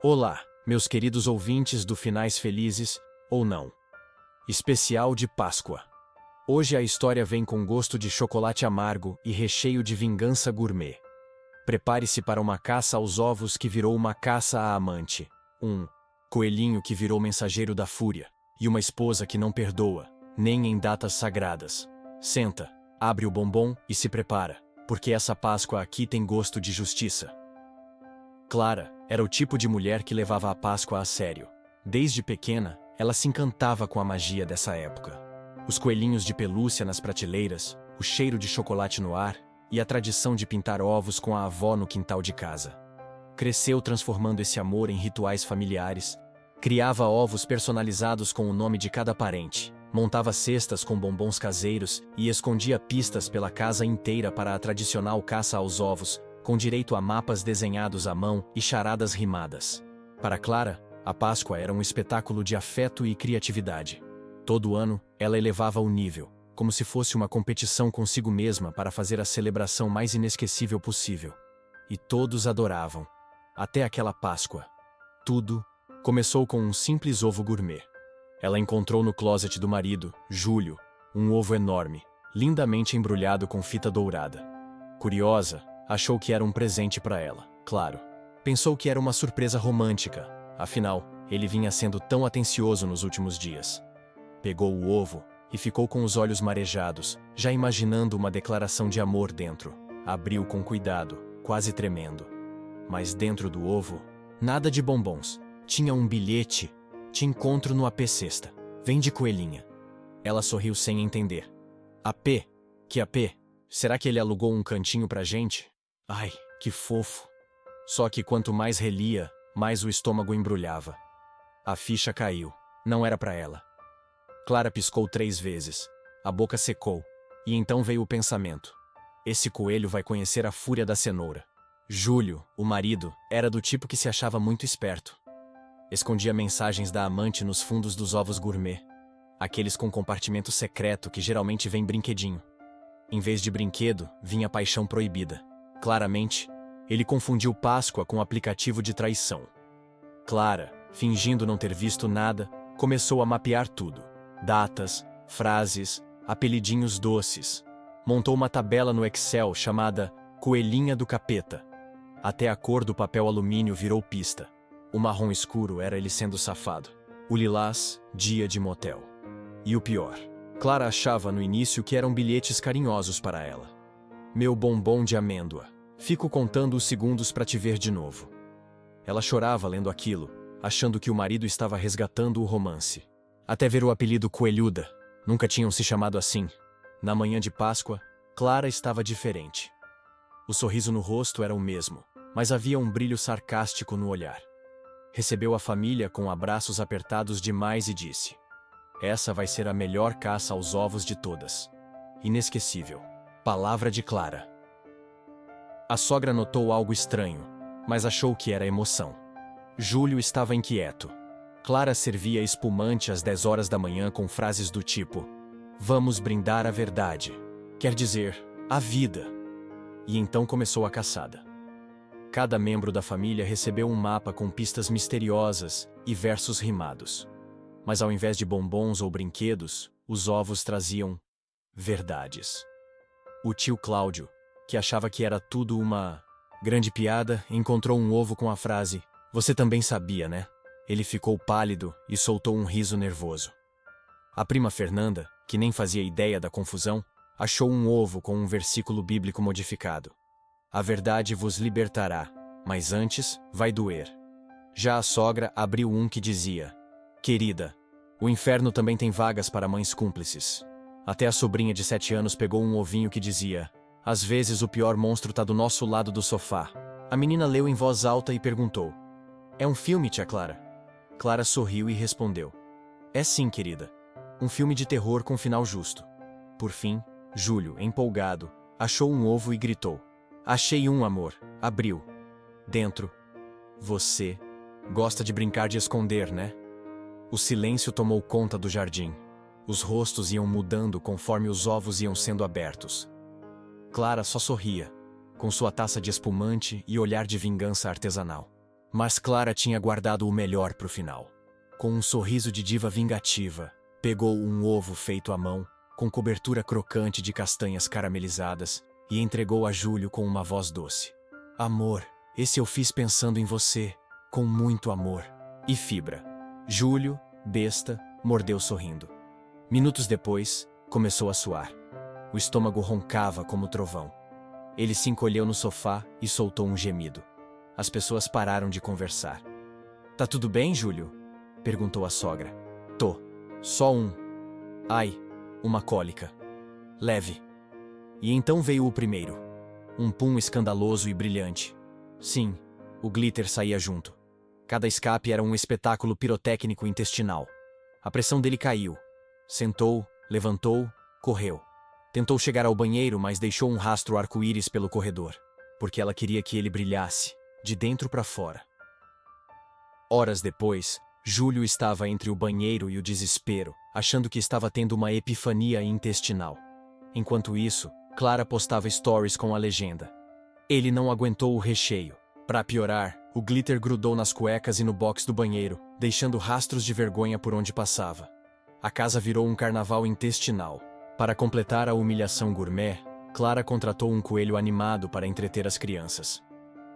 Olá, meus queridos ouvintes do Finais Felizes, ou não. Especial de Páscoa. Hoje a história vem com gosto de chocolate amargo e recheio de vingança gourmet. Prepare-se para uma caça aos ovos que virou uma caça à amante, um coelhinho que virou mensageiro da fúria, e uma esposa que não perdoa, nem em datas sagradas. Senta, abre o bombom e se prepara, porque essa Páscoa aqui tem gosto de justiça. Clara era o tipo de mulher que levava a Páscoa a sério. Desde pequena, ela se encantava com a magia dessa época. Os coelhinhos de pelúcia nas prateleiras, o cheiro de chocolate no ar e a tradição de pintar ovos com a avó no quintal de casa. Cresceu transformando esse amor em rituais familiares, criava ovos personalizados com o nome de cada parente, montava cestas com bombons caseiros e escondia pistas pela casa inteira para a tradicional caça aos ovos, com direito a mapas desenhados à mão e charadas rimadas. Para Clara, a Páscoa era um espetáculo de afeto e criatividade. Todo ano, ela elevava o nível, como se fosse uma competição consigo mesma para fazer a celebração mais inesquecível possível. E todos adoravam. Até aquela Páscoa. Tudo começou com um simples ovo gourmet. Ela encontrou no closet do marido, Júlio, um ovo enorme, lindamente embrulhado com fita dourada. Curiosa, achou que era um presente para ela, claro. Pensou que era uma surpresa romântica, afinal, ele vinha sendo tão atencioso nos últimos dias. Pegou o ovo e ficou com os olhos marejados, já imaginando uma declaração de amor dentro. Abriu com cuidado, quase tremendo. Mas dentro do ovo, nada de bombons. Tinha um bilhete. Te encontro no AP Sexta. Vem de coelhinha. Ela sorriu sem entender. AP? Que AP? Será que ele alugou um cantinho pra gente? Ai, que fofo. Só que quanto mais relia, mais o estômago embrulhava. A ficha caiu. Não era pra ela. Clara piscou 3 vezes. A boca secou. E então veio o pensamento. Esse coelho vai conhecer a fúria da cenoura. Júlio, o marido, era do tipo que se achava muito esperto. Escondia mensagens da amante nos fundos dos ovos gourmet. Aqueles com compartimento secreto que geralmente vem brinquedinho. Em vez de brinquedo, vinha paixão proibida. Claramente, ele confundiu Páscoa com um aplicativo de traição. Clara, fingindo não ter visto nada, começou a mapear tudo. Datas, frases, apelidinhos doces. Montou uma tabela no Excel chamada Coelhinha do Capeta. Até a cor do papel alumínio virou pista. O marrom escuro era ele sendo safado. O lilás, dia de motel. E o pior, Clara achava no início que eram bilhetes carinhosos para ela. Meu bombom de amêndoa. Fico contando os segundos para te ver de novo. Ela chorava lendo aquilo, achando que o marido estava resgatando o romance. Até ver o apelido Coelhuda. Nunca tinham se chamado assim. Na manhã de Páscoa, Clara estava diferente. O sorriso no rosto era o mesmo, mas havia um brilho sarcástico no olhar. Recebeu a família com abraços apertados demais e disse: essa vai ser a melhor caça aos ovos de todas. Inesquecível. Palavra de Clara. A sogra notou algo estranho, mas achou que era emoção. Júlio estava inquieto. Clara servia espumante às 10 horas da manhã com frases do tipo: vamos brindar a verdade. Quer dizer, a vida. E então começou a caçada. Cada membro da família recebeu um mapa com pistas misteriosas e versos rimados. Mas ao invés de bombons ou brinquedos, os ovos traziam verdades. O tio Cláudio, que achava que era tudo uma grande piada, encontrou um ovo com a frase: você também sabia, né? Ele ficou pálido e soltou um riso nervoso. A prima Fernanda, que nem fazia ideia da confusão, achou um ovo com um versículo bíblico modificado. A verdade vos libertará, mas antes vai doer. Já a sogra abriu um que dizia: querida, o inferno também tem vagas para mães cúmplices. Até a sobrinha de 7 anos pegou um ovinho que dizia: às vezes o pior monstro tá do nosso lado do sofá. A menina leu em voz alta e perguntou: é um filme, tia Clara? Clara sorriu e respondeu: é sim, querida. Um filme de terror com final justo. Por fim, Júlio, empolgado, achou um ovo e gritou: achei um, amor. Abriu. Dentro. Você gosta de brincar de esconder, né? O silêncio tomou conta do jardim. Os rostos iam mudando conforme os ovos iam sendo abertos. Clara só sorria, com sua taça de espumante e olhar de vingança artesanal. Mas Clara tinha guardado o melhor para o final. Com um sorriso de diva vingativa, pegou um ovo feito à mão, com cobertura crocante de castanhas caramelizadas, e entregou a Júlio com uma voz doce. Amor, esse eu fiz pensando em você, com muito amor. E fibra. Júlio, besta, mordeu sorrindo. Minutos depois, começou a suar. O estômago roncava como trovão. Ele se encolheu no sofá e soltou um gemido. As pessoas pararam de conversar. Tá tudo bem, Júlio? Perguntou a sogra. Tô. Só Ai, uma cólica. Leve. E então veio o primeiro. Um pum escandaloso e brilhante. Sim, o glitter saía junto. Cada escape era um espetáculo pirotécnico intestinal. A pressão dele caiu. Sentou, levantou, correu. Tentou chegar ao banheiro, mas deixou um rastro arco-íris pelo corredor, porque ela queria que ele brilhasse, de dentro para fora. Horas depois, Júlio estava entre o banheiro e o desespero, achando que estava tendo uma epifania intestinal. Enquanto isso, Clara postava stories com a legenda. Ele não aguentou o recheio. Para piorar, o glitter grudou nas cuecas e no box do banheiro, deixando rastros de vergonha por onde passava. A casa virou um carnaval intestinal. Para completar a humilhação gourmet, Clara contratou um coelho animado para entreter as crianças.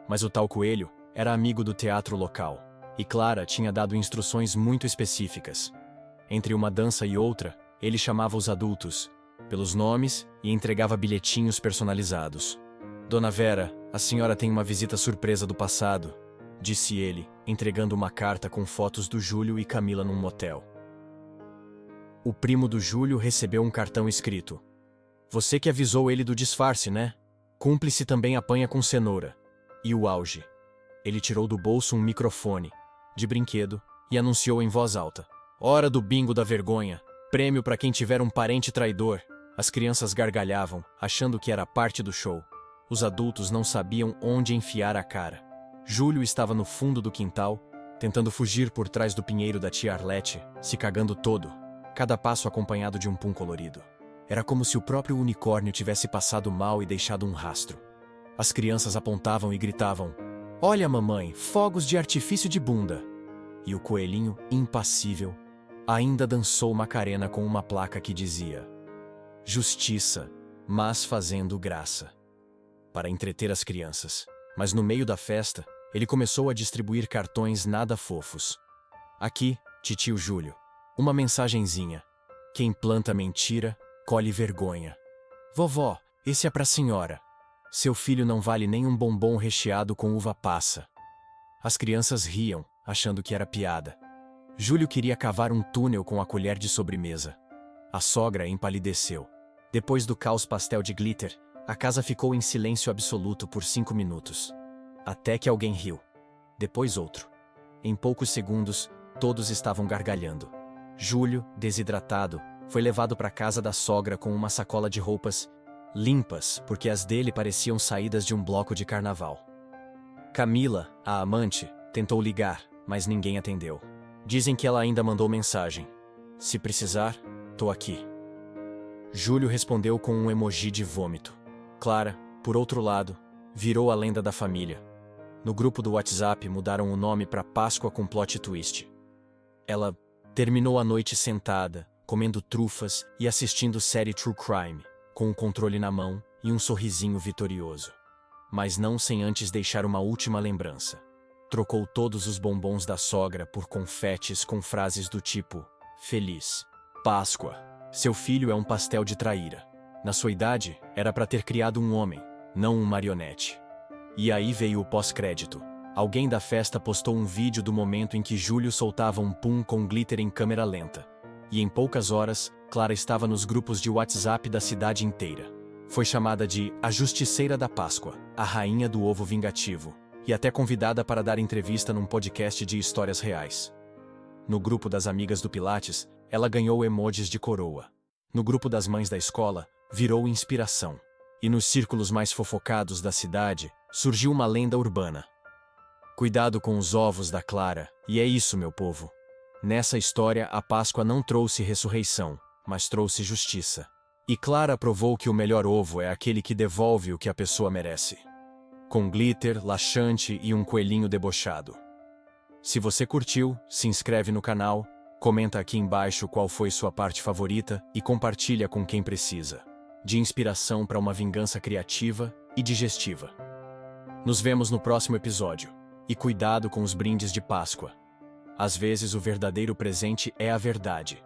Mas o tal coelho era amigo do teatro local, e Clara tinha dado instruções muito específicas. Entre uma dança e outra, ele chamava os adultos pelos nomes e entregava bilhetinhos personalizados. Dona Vera, a senhora tem uma visita surpresa do passado, disse ele, entregando uma carta com fotos do Júlio e Camila num motel. O primo do Júlio recebeu um cartão escrito: Você que avisou ele do disfarce, né? Cúmplice também apanha com cenoura. E o auge. Ele tirou do bolso um microfone, de brinquedo, e anunciou em voz alta: Hora do bingo da vergonha. Prêmio para quem tiver um parente traidor. As crianças gargalhavam, achando que era parte do show. Os adultos não sabiam onde enfiar a cara. Júlio estava no fundo do quintal, tentando fugir por trás do pinheiro da tia Arlete, se cagando todo, cada passo acompanhado de um pum colorido. Era como se o próprio unicórnio tivesse passado mal e deixado um rastro. As crianças apontavam e gritavam: Olha, mamãe, fogos de artifício de bunda! E o coelhinho, impassível, ainda dançou Macarena com uma placa que dizia: Justiça, mas fazendo graça. Para entreter as crianças. Mas no meio da festa, ele começou a distribuir cartões nada fofos. Aqui, titio Júlio, uma mensagenzinha. Quem planta mentira, colhe vergonha. Vovó, esse é pra senhora. Seu filho não vale nem um bombom recheado com uva passa. As crianças riam, achando que era piada. Júlio queria cavar um túnel com a colher de sobremesa. A sogra empalideceu. Depois do caos pastel de glitter, a casa ficou em silêncio absoluto por 5 minutos. Até que alguém riu. Depois outro. Em poucos segundos, todos estavam gargalhando. Júlio, desidratado, foi levado para a casa da sogra com uma sacola de roupas limpas, porque as dele pareciam saídas de um bloco de carnaval. Camila, a amante, tentou ligar, mas ninguém atendeu. Dizem que ela ainda mandou mensagem. Se precisar, tô aqui. Júlio respondeu com um emoji de vômito. Clara, por outro lado, virou a lenda da família. No grupo do WhatsApp mudaram o nome para Páscoa com plot twist. Ela terminou a noite sentada, comendo trufas e assistindo série True Crime, com o controle na mão e um sorrisinho vitorioso. Mas não sem antes deixar uma última lembrança. Trocou todos os bombons da sogra por confetes com frases do tipo: Feliz Páscoa. Seu filho é um pastel de traíra. Na sua idade, era para ter criado um homem, não um marionete. E aí veio o pós-crédito. Alguém da festa postou um vídeo do momento em que Júlio soltava um pum com glitter em câmera lenta. E em poucas horas, Clara estava nos grupos de WhatsApp da cidade inteira. Foi chamada de a Justiceira da Páscoa, a Rainha do Ovo Vingativo, e até convidada para dar entrevista num podcast de histórias reais. No grupo das amigas do Pilates, ela ganhou emojis de coroa. No grupo das mães da escola, virou inspiração. E nos círculos mais fofocados da cidade, surgiu uma lenda urbana. Cuidado com os ovos da Clara, e é isso, meu povo. Nessa história, a Páscoa não trouxe ressurreição, mas trouxe justiça. E Clara provou que o melhor ovo é aquele que devolve o que a pessoa merece. Com glitter, laxante e um coelhinho debochado. Se você curtiu, se inscreve no canal, comenta aqui embaixo qual foi sua parte favorita e compartilha com quem precisa, de inspiração para uma vingança criativa e digestiva. Nos vemos no próximo episódio. E cuidado com os brindes de Páscoa. Às vezes o verdadeiro presente é a verdade.